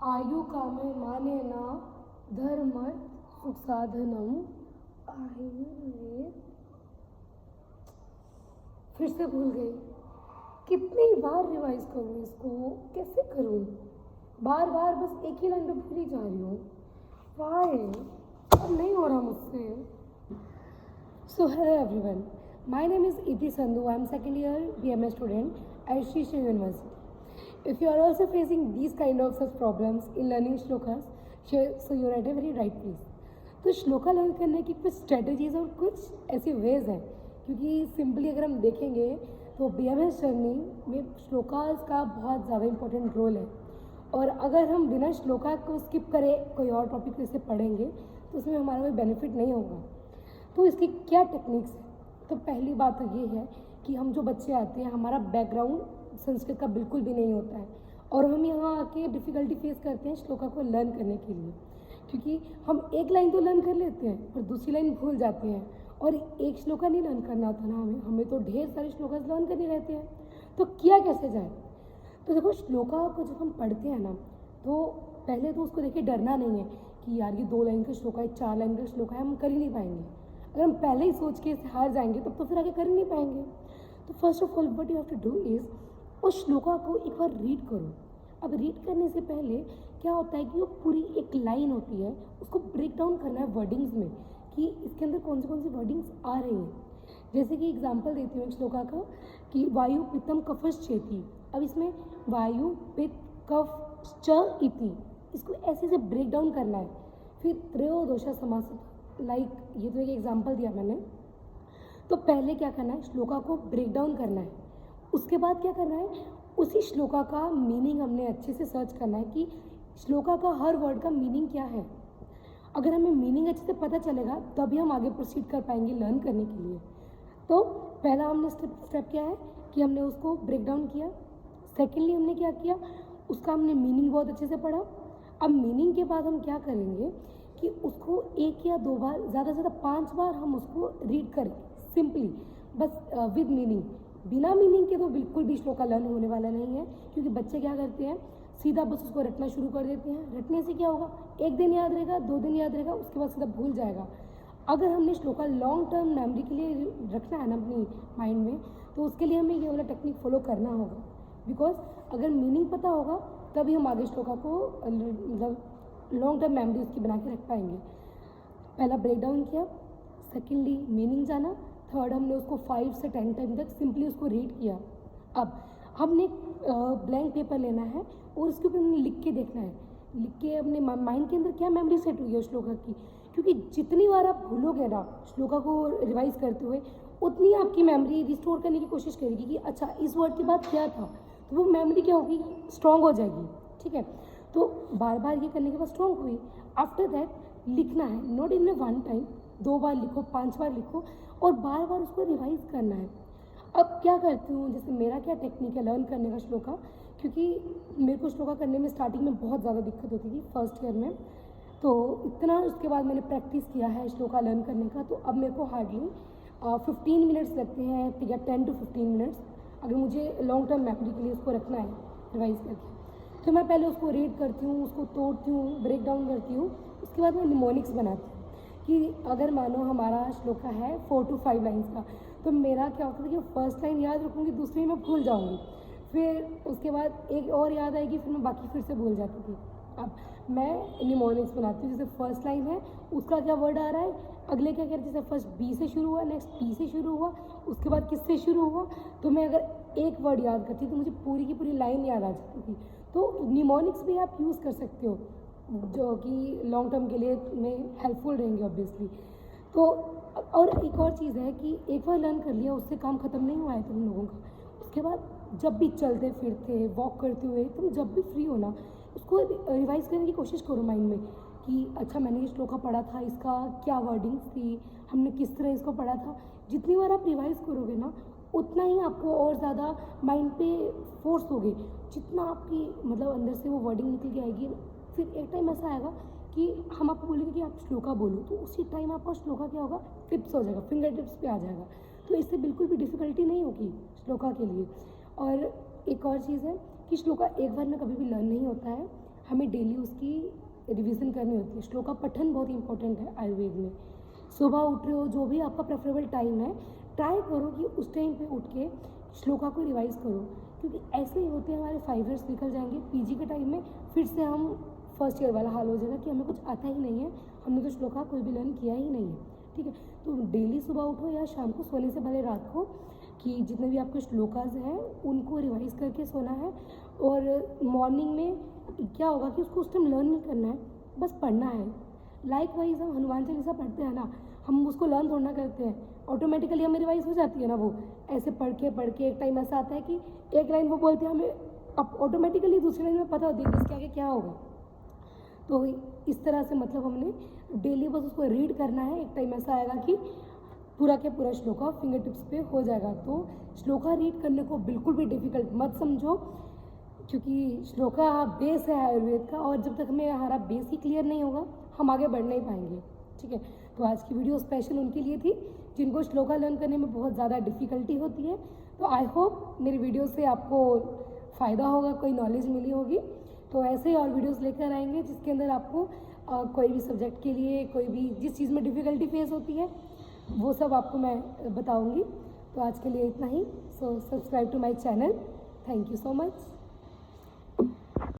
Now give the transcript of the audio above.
आयु कामे माने ना धर्म सुख साधनम आयुर्वेद। फिर से भूल गई। कितनी बार रिवाइज करूँ इसको, कैसे करूँ? बार बार बस एक ही लाइन पे भूल ही जा रही हूँ। वाई? अब नहीं हो रहा मुझसे। So hello everyone, my name is Iti Sandhu. I am second year BMS student at Sri Sri University. If you are also facing these kind of such problems in learning shlokas, so you are at a very right place. तो shloka learn करने की कुछ strategies और कुछ ऐसी veg हैं, क्योंकि simply अगर हम देखेंगे तो BMS जर्नी में श्लोकास का बहुत ज़्यादा इंपॉर्टेंट रोल है। और अगर हम बिना श्लोका को स्किप करें कोई और टॉपिक जैसे पढ़ेंगे तो उसमें हमारा कोई बेनिफिट नहीं होगा। तो इसकी क्या टेक्निक्स है? तो पहली बात तो ये है कि हम जो बच्चे आते हैं, हमारा बैकग्राउंड संस्कृत का बिल्कुल भी नहीं होता है और हम यहाँ आके डिफ़िकल्टी फेस करते हैं श्लोका को लर्न करने के लिए, क्योंकि हम एक लाइन तो लर्न कर लेते हैं पर दूसरी लाइन भूल जाते हैं। और एक श्लोका नहीं लर्न करना होता ना हमें तो ढेर सारे श्लोकास लर्न करने रहते हैं। तो किया कैसे जाए? तो देखो, श्लोका को जब हम पढ़ते हैं ना, तो पहले तो उसको देखिए डरना नहीं है कि यार ये 2 लाइन का श्लोका है, 4 लाइन का श्लोका है, हम कर ही नहीं पाएंगे। अगर हम पहले ही सोच के हार जाएंगे तब तो फिर आगे कर ही नहीं पाएंगे। तो first of all what you have to do is उस श्लोका को एक बार रीड करो। अब रीड करने से पहले क्या होता है कि वो पूरी एक लाइन होती है, उसको ब्रेक डाउन करना है वर्डिंग्स में कि इसके अंदर कौन सी वर्डिंग्स आ रही हैं। जैसे कि एग्जाम्पल देती हूँ एक श्लोका का कि वायु पित्तम कफश्चेति। अब इसमें वायु पित्त कफ च इति, इसको ऐसे से ब्रेक डाउन करना है। फिर त्रयोदशा समास, लाइक ये तो एक एग्जाम्पल दिया मैंने। तो पहले क्या करना है, श्लोका को ब्रेक डाउन करना है। उसके बाद क्या करना है, उसी श्लोका का मीनिंग हमने अच्छे से सर्च करना है कि श्लोका का हर वर्ड का मीनिंग क्या है। अगर हमें मीनिंग अच्छे से पता चलेगा तभी हम आगे प्रोसीड कर पाएंगे लर्न करने के लिए। तो पहला हमने स्टेप क्या है कि हमने उसको ब्रेक डाउन किया। सेकेंडली हमने क्या किया, उसका हमने मीनिंग बहुत अच्छे से पढ़ा। अब मीनिंग के बाद हम क्या करेंगे कि उसको 1 या 2 बार, ज़्यादा से ज़्यादा 5 बार हम उसको रीड करें सिंपली, बस विद मीनिंग। बिना मीनिंग के तो बिल्कुल भी श्लोका लर्न होने वाला नहीं है, क्योंकि बच्चे क्या करते हैं, सीधा बस उसको रटना शुरू कर देते हैं। रटने से क्या होगा, 1 दिन याद रहेगा, 2 दिन याद रहेगा, उसके बाद सीधा भूल जाएगा। अगर हमने श्लोका लॉन्ग टर्म मेमोरी के लिए रखना है ना अपनी माइंड में, तो उसके लिए हमें ये वाला टेक्निक फॉलो करना होगा। बिकॉज अगर मीनिंग पता होगा तभी हम आगे श्लोका को मतलब लॉन्ग टर्म मेमोरी उसकी बना के रख पाएंगे। पहला ब्रेक डाउन किया, सेकेंडली मीनिंग जाना, थर्ड हमने उसको 5 से 10 टाइम तक सिंपली उसको रीड किया। अब हमने ब्लैंक पेपर लेना है और उसके ऊपर हमने लिख के देखना है, लिख के अपने माइंड के अंदर क्या मेमोरी सेट हुई है श्लोका की। क्योंकि जितनी बार आप भूलोगे ना श्लोका को रिवाइज करते हुए, उतनी आपकी मेमोरी रिस्टोर करने की कोशिश करेगी कि अच्छा इस वर्ड के बाद क्या था, तो वो मेमोरी क्या होगी, स्ट्रॉन्ग हो जाएगी। ठीक है, तो बार बार ये करने के बाद स्ट्रॉन्ग हुई। आफ्टर दैट लिखना है, नॉट इन ए 1 टाइम, 2 बार लिखो, 5 बार लिखो और बार बार उसको रिवाइज करना है। अब क्या करती हूँ, जैसे मेरा क्या टेक्निक है लर्न करने का श्लोका, क्योंकि मेरे को श्लोका करने में स्टार्टिंग में बहुत ज़्यादा दिक्कत होती थी फर्स्ट ईयर में, तो इतना उसके बाद मैंने प्रैक्टिस किया है श्लोका लर्न करने का, तो अब मेरे को हार्डली 15 मिनट्स लगते हैं, या 10 to 15 मिनट्स अगर मुझे लॉन्ग टर्म मेमोरी के लिए उसको रखना है रिवाइज करके। तो मैं पहले उसको रीड करती हूँ, उसको तोड़ती हूँ, ब्रेक डाउन करती हूँ, उसके बाद मैं निमोनिक्स बनाती हूँ कि अगर मानो हमारा श्लोका है 4 to 5 लाइन्स का, तो मेरा क्या होता था कि फर्स्ट लाइन याद रखूँगी, दूसरी मैं भूल जाऊँगी, फिर उसके बाद एक और याद आएगी, फिर मैं बाकी फिर से भूल जाती थी। अब मैं निमोनिक्स बनाती हूँ, जैसे फर्स्ट लाइन है उसका क्या वर्ड आ रहा है, अगले क्या कहते हैं, जैसे फर्स्ट बी से शुरू हुआ, नेक्स्ट पी से शुरू हुआ, उसके बाद किससे शुरू हुआ, तो मैं अगर एक वर्ड याद करती तो मुझे पूरी की पूरी लाइन याद आ जाती थी। तो निमोनिक्स भी आप यूज़ कर सकते हो, जो कि लॉन्ग टर्म के लिए में हेल्पफुल रहेंगे ऑब्वियसली। तो और एक और चीज़ है कि एक बार लर्न कर लिया उससे काम ख़त्म नहीं हुआ है तुम लोगों का। उसके बाद जब भी चलते फिरते वॉक करते हुए तुम जब भी फ्री हो ना, उसको रिवाइज करने की कोशिश करो माइंड में कि अच्छा मैंने ये श्लोका पढ़ा था, इसका क्या वर्डिंग्स थी, हमने किस तरह इसको पढ़ा था। जितनी बार आप रिवाइज करोगे ना, उतना ही आपको और ज़्यादा माइंड पे फोर्स होगे, जितना आपकी मतलब अंदर से वो वर्डिंग निकल के आएगी। फिर एक टाइम ऐसा आएगा कि हम आपको बोलेंगे कि आप श्लोका बोलो, तो उसी टाइम आपका श्लोका क्या होगा, टिप्स हो जाएगा, फिंगर टिप्स पे आ जाएगा। तो इससे बिल्कुल भी डिफ़िकल्टी नहीं होगी श्लोका के लिए। और एक और चीज़ है कि श्लोका एक बार में कभी भी लर्न नहीं होता है, हमें डेली उसकी रिवीजन करनी होती है। श्लोका पठन बहुत इंपॉर्टेंट है आयुर्वेद में। सुबह उठ रहे हो, जो भी आपका प्रेफरेबल टाइम है, ट्राई करो कि उस टाइम पे उठ के श्लोका को रिवाइज़ करो, क्योंकि ऐसे ही होते हैं हमारे 5 ईयर्स निकल जाएंगे, पीजी के टाइम में फिर से हम फर्स्ट ईयर वाला हाल हो जाएगा कि हमें कुछ आता ही नहीं है, हमने तो श्लोका कोई भी लर्न किया ही नहीं है। ठीक है, तो डेली सुबह उठो या शाम को सोने से पहले रात को कि जितने भी आपके श्लोकाज हैं उनको रिवाइज़ करके सोना है। और मॉर्निंग में क्या होगा कि उसको उस टाइम लर्न नहीं करना है, बस पढ़ना है। लाइक वाइज हम हनुमान चालीसा पढ़ते हैं ना, हम उसको लर्न थोड़ा करते हैं, ऑटोमेटिकली हमें रिवाइज हो जाती है ना। वो ऐसे पढ़ के एक टाइम ऐसा आता है कि एक लाइन वो बोलते हैं, हमें अब ऑटोमेटिकली दूसरी लाइन में पता होती है कि इसके आगे क्या होगा। तो इस तरह से मतलब हमने डेली बस उसको रीड करना है। एक टाइम ऐसा आएगा कि पूरा के पूरा श्लोका फिंगर टिप्स पे हो जाएगा। तो श्लोका रीड करने को बिल्कुल भी डिफ़िकल्ट मत समझो, क्योंकि श्लोका बेस है आयुर्वेद का, और जब तक हमें हमारा बेस ही क्लियर नहीं होगा हम आगे बढ़ नहीं पाएंगे। ठीक है, तो आज की वीडियो स्पेशल उनके लिए थी जिनको श्लोका लर्न करने में बहुत ज़्यादा डिफ़िकल्टी होती है। तो आई होप मेरी वीडियो से आपको फ़ायदा होगा, कोई नॉलेज मिली होगी। तो ऐसे ही और वीडियोस लेकर आएंगे जिसके अंदर आपको कोई भी सब्जेक्ट के लिए कोई भी जिस चीज़ में डिफ़िकल्टी फेस होती है वो सब आपको मैं बताऊंगी। तो आज के लिए इतना ही। So subscribe to my channel. Thank you so much.